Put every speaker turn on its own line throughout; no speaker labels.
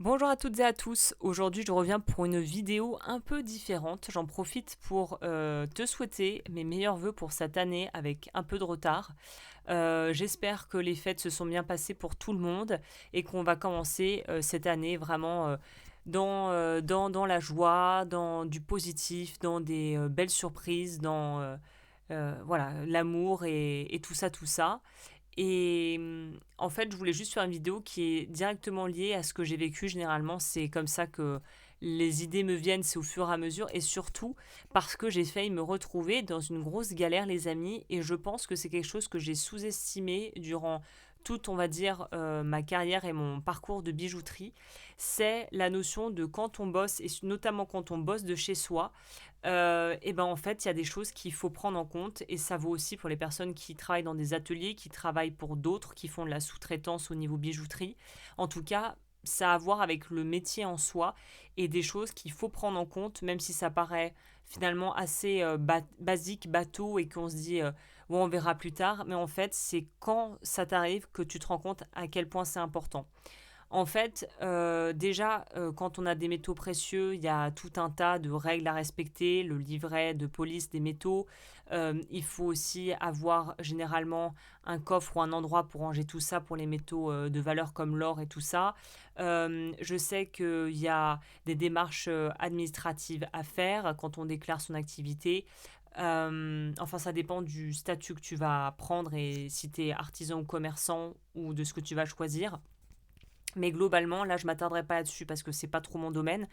Bonjour à toutes et à tous. Aujourd'hui, je reviens pour une vidéo un peu différente. J'en profite pour te souhaiter mes meilleurs vœux pour cette année avec un peu de retard. J'espère que les fêtes se sont bien passées pour tout le monde et qu'on va commencer cette année vraiment dans la joie, dans du positif, dans des belles surprises, dans voilà, l'amour et tout ça, tout ça. Et en fait, je voulais juste faire une vidéo qui est directement liée à ce que j'ai vécu. Généralement, c'est comme ça que les idées me viennent, c'est au fur et à mesure. Et surtout parce que j'ai failli me retrouver dans une grosse galère, les amis. Et je pense que c'est quelque chose que j'ai sous-estimé durant toute, on va dire, ma carrière et mon parcours de bijouterie. C'est la notion de quand on bosse, et notamment quand on bosse de chez soi, et ben en fait, il y a des choses qu'il faut prendre en compte et ça vaut aussi pour les personnes qui travaillent dans des ateliers, qui travaillent pour d'autres, qui font de la sous-traitance au niveau bijouterie. En tout cas, ça a à voir avec le métier en soi et des choses qu'il faut prendre en compte, même si ça paraît finalement assez basique, bateau et qu'on se dit bon, on verra plus tard. Mais en fait, c'est quand ça t'arrive que tu te rends compte à quel point c'est important. En fait, déjà, quand on a des métaux précieux, il y a tout un tas de règles à respecter, le livret de police des métaux. Il faut aussi avoir généralement un coffre ou un endroit pour ranger tout ça pour les métaux de valeur comme l'or et tout ça. Je sais qu'il y a des démarches administratives à faire quand on déclare son activité. Enfin, ça dépend du statut que tu vas prendre et si tu es artisan ou commerçant ou de ce que tu vas choisir. Mais globalement, là, je m'attarderai pas là-dessus parce que c'est pas trop mon domaine.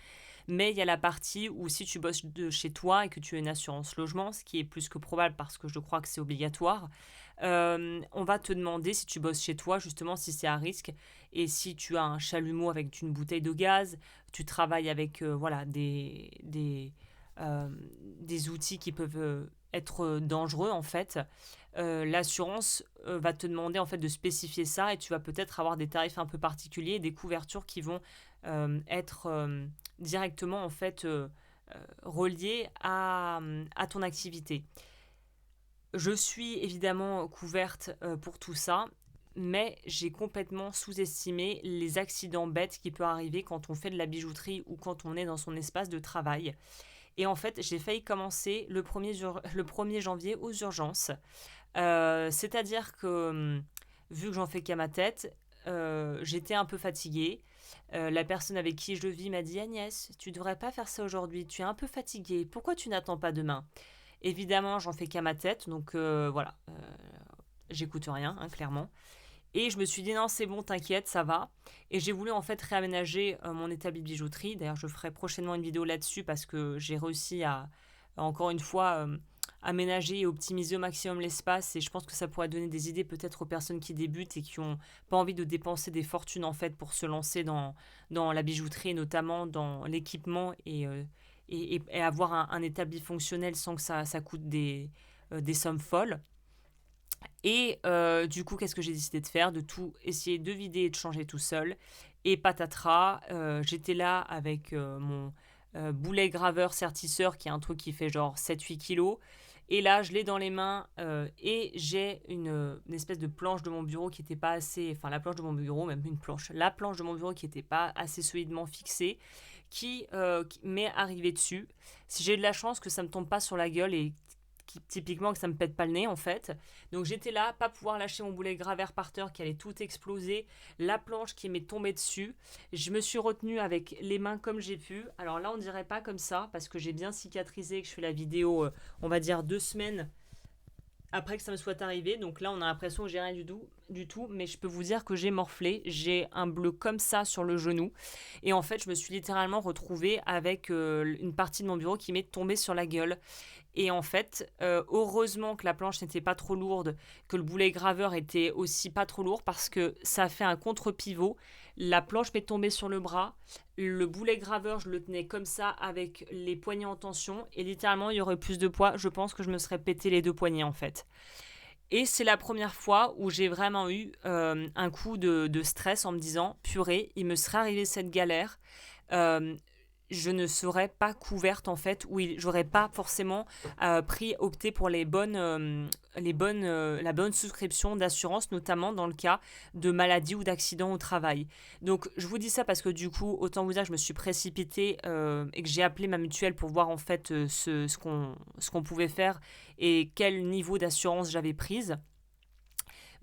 Mais il y a la partie où si tu bosses de chez toi et que tu as une assurance logement, ce qui est plus que probable parce que je crois que c'est obligatoire, on va te demander si tu bosses chez toi, justement, si c'est à risque et si tu as un chalumeau avec une bouteille de gaz, tu travailles avec voilà, euh, des outils qui peuvent être dangereux en fait. L'assurance va te demander en fait de spécifier ça et tu vas peut-être avoir des tarifs un peu particuliers, des couvertures qui vont être directement en fait reliées à ton activité. Je suis évidemment couverte pour tout ça, mais j'ai complètement sous-estimé les accidents bêtes qui peuvent arriver quand on fait de la bijouterie ou quand on est dans son espace de travail. Et en fait, j'ai failli commencer le 1er janvier aux urgences. C'est-à-dire que, vu que j'en fais qu'à ma tête, j'étais un peu fatiguée. La personne avec qui je vis m'a dit Agnès, tu devrais pas faire ça aujourd'hui, tu es un peu fatiguée, pourquoi tu n'attends pas demain? Évidemment, j'en fais qu'à ma tête, donc voilà, j'écoute rien, hein, clairement. Et je me suis dit non, c'est bon, t'inquiète, ça va. Et j'ai voulu en fait réaménager mon établi de bijouterie. D'ailleurs, je ferai prochainement une vidéo là-dessus parce que j'ai réussi à, encore une fois, aménager et optimiser au maximum l'espace. Et je pense que ça pourrait donner des idées peut-être aux personnes qui débutent et qui n'ont pas envie de dépenser des fortunes en fait pour se lancer dans la bijouterie, notamment dans l'équipement et avoir un établi fonctionnel sans que ça coûte des sommes folles. Et du coup, qu'est-ce que j'ai décidé de faire? De tout essayer de vider et de changer tout seul. Et patatras, j'étais là avec mon boulet graveur sertisseur, qui est un truc qui fait genre 7-8 kilos. Et là, je l'ai dans les mains et j'ai une espèce de planche de mon bureau qui n'était pas assez... Enfin, la planche de mon bureau, même une planche. La planche de mon bureau qui n'était pas assez solidement fixée, qui m'est arrivée dessus. Si j'ai de la chance que ça ne me tombe pas sur la gueule et typiquement que ça me pète pas le nez en fait. Donc j'étais là, pas pouvoir lâcher mon boulet graveur par terre qui allait tout exploser, la planche qui m'est tombée dessus. Je me suis retenue avec les mains comme j'ai pu. Alors là on dirait pas comme ça parce que j'ai bien cicatrisé et que je fais la vidéo, on va dire 2 semaines après que ça me soit arrivé. Donc là, on a l'impression que j'ai rien du tout, mais je peux vous dire que j'ai morflé. J'ai un bleu comme ça sur le genou. Et en fait, je me suis littéralement retrouvée avec une partie de mon bureau qui m'est tombée sur la gueule. Et en fait, heureusement que la planche n'était pas trop lourde, que le boulet graveur était aussi pas trop lourd parce que ça a fait un contre-pivot. La planche m'est tombée sur le bras. Le boulet graveur, je le tenais comme ça avec les poignets en tension. Et littéralement, il y aurait plus de poids. Je pense que je me serais pété les deux poignets en fait. Et c'est la première fois où j'ai vraiment eu un coup de stress en me disant purée, il me serait arrivé cette galère. Euh, je ne serais pas couverte en fait, ou j'aurais pas forcément opté pour la bonne souscription d'assurance, notamment dans le cas de maladie ou d'accident au travail. Donc je vous dis ça parce que du coup, autant vous dire, je me suis précipitée et que j'ai appelé ma mutuelle pour voir en fait ce qu'on pouvait faire et quel niveau d'assurance j'avais prise.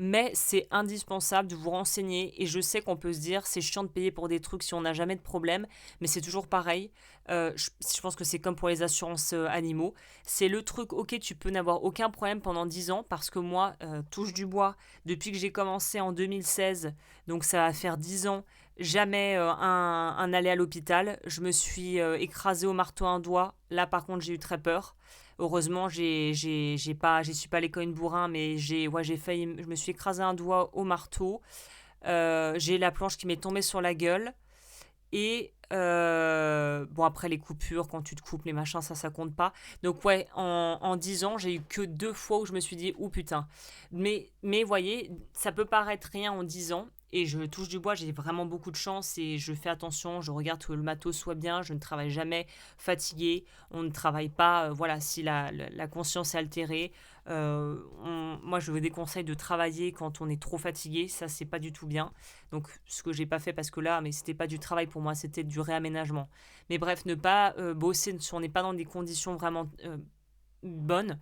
Mais c'est indispensable de vous renseigner et je sais qu'on peut se dire c'est chiant de payer pour des trucs si on n'a jamais de problème, mais c'est toujours pareil. Je pense que c'est comme pour les assurances animaux. C'est le truc, ok, tu peux n'avoir aucun problème pendant 10 ans parce que moi, touche du bois, depuis que j'ai commencé en 2016, donc ça va faire 10 ans, jamais un aller à l'hôpital. Je me suis écrasée au marteau un doigt. Là, par contre, j'ai eu très peur. Heureusement, j'y suis pas allée comme une bourrin, mais j'ai failli, je me suis écrasé un doigt au marteau. J'ai la planche qui m'est tombée sur la gueule. Et bon, après les coupures, quand tu te coupes, les machins, ça compte pas. Donc ouais, en 10 ans, j'ai eu que 2 fois où je me suis dit, oh putain. Mais voyez, ça peut paraître rien en 10 ans. Et je touche du bois, j'ai vraiment beaucoup de chance et je fais attention, je regarde que le matos soit bien, je ne travaille jamais fatigué, on ne travaille pas, voilà, si la conscience est altérée. Moi, je vous déconseille de travailler quand on est trop fatigué, ça, c'est pas du tout bien. Donc, ce que j'ai pas fait parce que là, mais c'était pas du travail pour moi, c'était du réaménagement. Mais bref, ne pas bosser si on n'est pas dans des conditions vraiment bonnes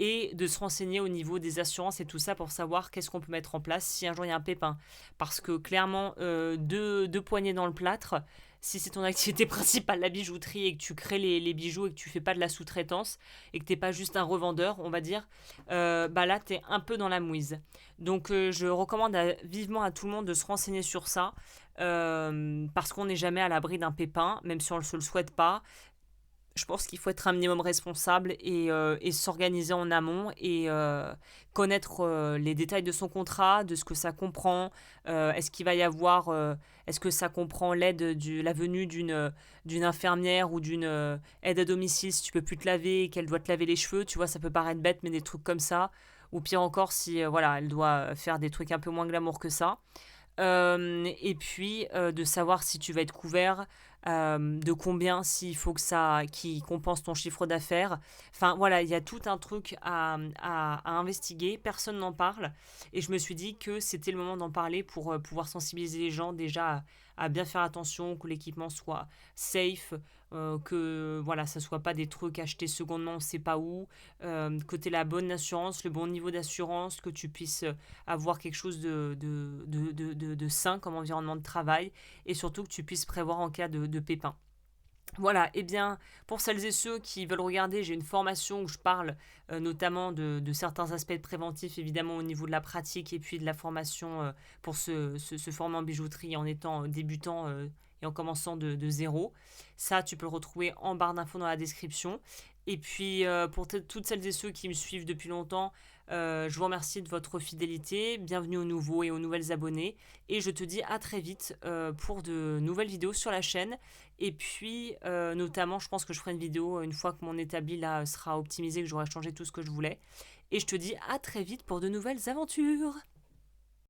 et de se renseigner au niveau des assurances et tout ça pour savoir qu'est-ce qu'on peut mettre en place si un jour il y a un pépin. Parce que clairement, deux poignées dans le plâtre, si c'est ton activité principale, la bijouterie, et que tu crées les bijoux et que tu fais pas de la sous-traitance et que t'es pas juste un revendeur, on va dire, bah là, t'es un peu dans la mouise. Donc, je recommande vivement à tout le monde de se renseigner sur ça. Parce qu'on n'est jamais à l'abri d'un pépin, même si on ne se le souhaite pas. Je pense qu'il faut être un minimum responsable et s'organiser en amont et connaître les détails de son contrat, de ce que ça comprend. Est-ce qu'il va y avoir, est-ce que ça comprend la venue d'une infirmière ou d'une aide à domicile si tu peux plus te laver et qu'elle doit te laver les cheveux, tu vois, ça peut paraître bête, mais des trucs comme ça. Ou pire encore si voilà, elle doit faire des trucs un peu moins glamour que ça. Et puis de savoir si tu vas être couvert, de combien s'il faut que ça qui compense ton chiffre d'affaires. Enfin voilà, il y a tout un truc à investiguer, personne n'en parle. Et je me suis dit que c'était le moment d'en parler pour pouvoir sensibiliser les gens déjà à bien faire attention, que l'équipement soit safe, que voilà, ça soit pas des trucs achetés secondement, on ne sait pas où, que tu aies la bonne assurance, le bon niveau d'assurance, que tu puisses avoir quelque chose de sain comme environnement de travail et surtout que tu puisses prévoir en cas de pépin. Voilà, et bien pour celles et ceux qui veulent regarder, j'ai une formation où je parle notamment de certains aspects préventifs, évidemment au niveau de la pratique et puis de la formation pour se former en bijouterie en étant débutant et en commençant de zéro. Ça, tu peux le retrouver en barre d'infos dans la description. Et puis pour toutes celles et ceux qui me suivent depuis longtemps, je vous remercie de votre fidélité. Bienvenue aux nouveaux et aux nouvelles abonnés. Et je te dis à très vite pour de nouvelles vidéos sur la chaîne. Et puis, notamment, je pense que je ferai une vidéo une fois que mon établi là sera optimisé, que j'aurai changé tout ce que je voulais. Et je te dis à très vite pour de nouvelles aventures.